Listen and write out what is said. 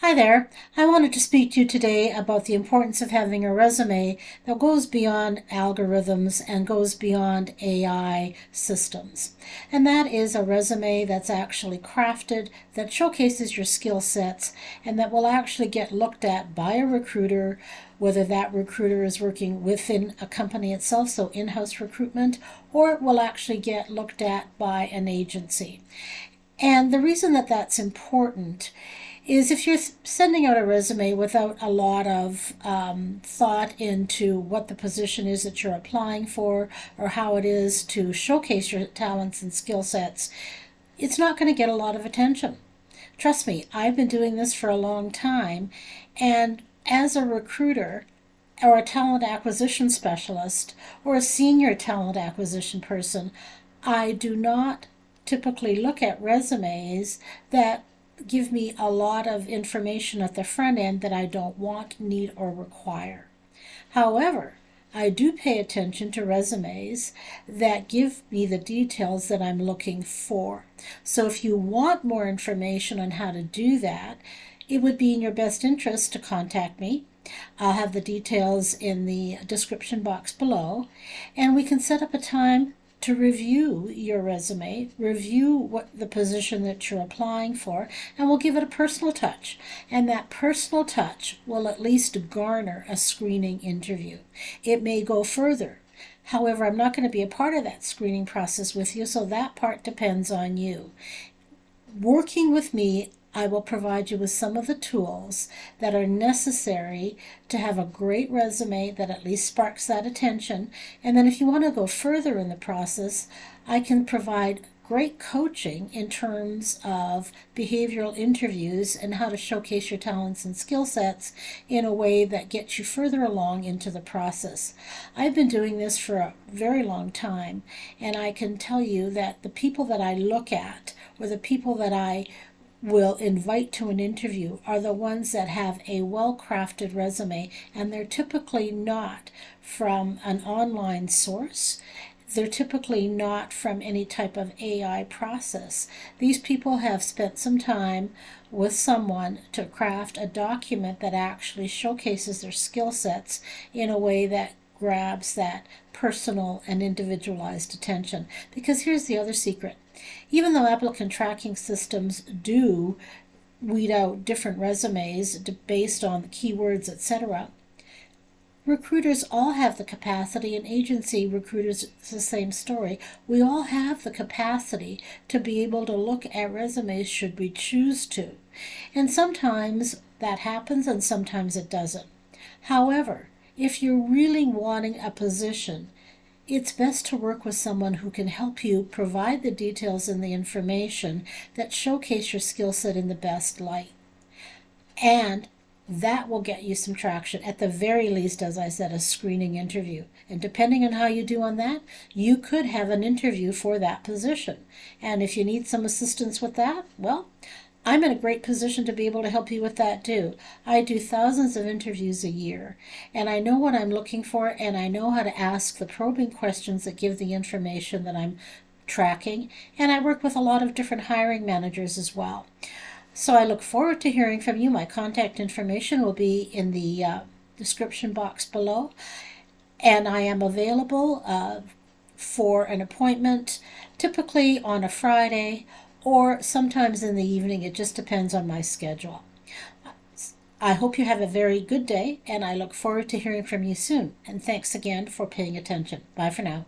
Hi there. I wanted to speak to you today about the importance of having a resume that goes beyond algorithms and goes beyond AI systems. And that is a resume that's actually crafted, that showcases your skill sets, and that will actually get looked at by a recruiter, whether that recruiter is working within a company itself, so in-house recruitment, or it will actually get looked at by an agency. And the reason that that's important is if you're sending out a resume without a lot of thought into what the position is that you're applying for or how it is to showcase your talents and skill sets, it's not going to get a lot of attention. Trust me, I've been doing this for a long time, and as a recruiter, or a talent acquisition specialist, or a senior talent acquisition person, I do not typically look at resumes that give me a lot of information at the front end that I don't want, need, or require. However, I do pay attention to resumes that give me the details that I'm looking for. So if you want more information on how to do that, it would be in your best interest to contact me. I'll have the details in the description box below, and we can set up a time to review your resume, review what the position that you're applying for, and we'll give it a personal touch. And that personal touch will at least garner a screening interview. It may go further. However, I'm not going to be a part of that screening process with you, so that part depends on you. Working with me, I will provide you with some of the tools that are necessary to have a great resume that at least sparks that attention. And then if you want to go further in the process, I can provide great coaching in terms of behavioral interviews and how to showcase your talents and skill sets in a way that gets you further along into the process. I've been doing this for a very long time, and I can tell you that the people that I look at, or the people that I will invite to an interview, are the ones that have a well-crafted resume, and they're typically not from an online source. They're typically not from any type of AI process. These people have spent some time with someone to craft a document that actually showcases their skill sets in a way that grabs that personal and individualized attention. Because here's the other secret. Even though applicant tracking systems do weed out different resumes based on the keywords, etc., recruiters all have the capacity, and agency recruiters, it's the same story. We all have the capacity to be able to look at resumes should we choose to. And sometimes that happens and sometimes it doesn't. However, if you're really wanting a position, it's best to work with someone who can help you provide the details and the information that showcase your skill set in the best light. And that will get you some traction. At the very least, as I said, a screening interview. And depending on how you do on that, you could have an interview for that position. And if you need some assistance with that, well, I'm in a great position to be able to help you with that too. I do thousands of interviews a year, and I know what I'm looking for, and I know how to ask the probing questions that give the information that I'm tracking, and I work with a lot of different hiring managers as well. So I look forward to hearing from you. My contact information will be in the description box below, and I am available for an appointment, typically on a Friday, or sometimes in the evening. It just depends on my schedule. I hope you have a very good day, and I look forward to hearing from you soon. And thanks again for paying attention. Bye for now.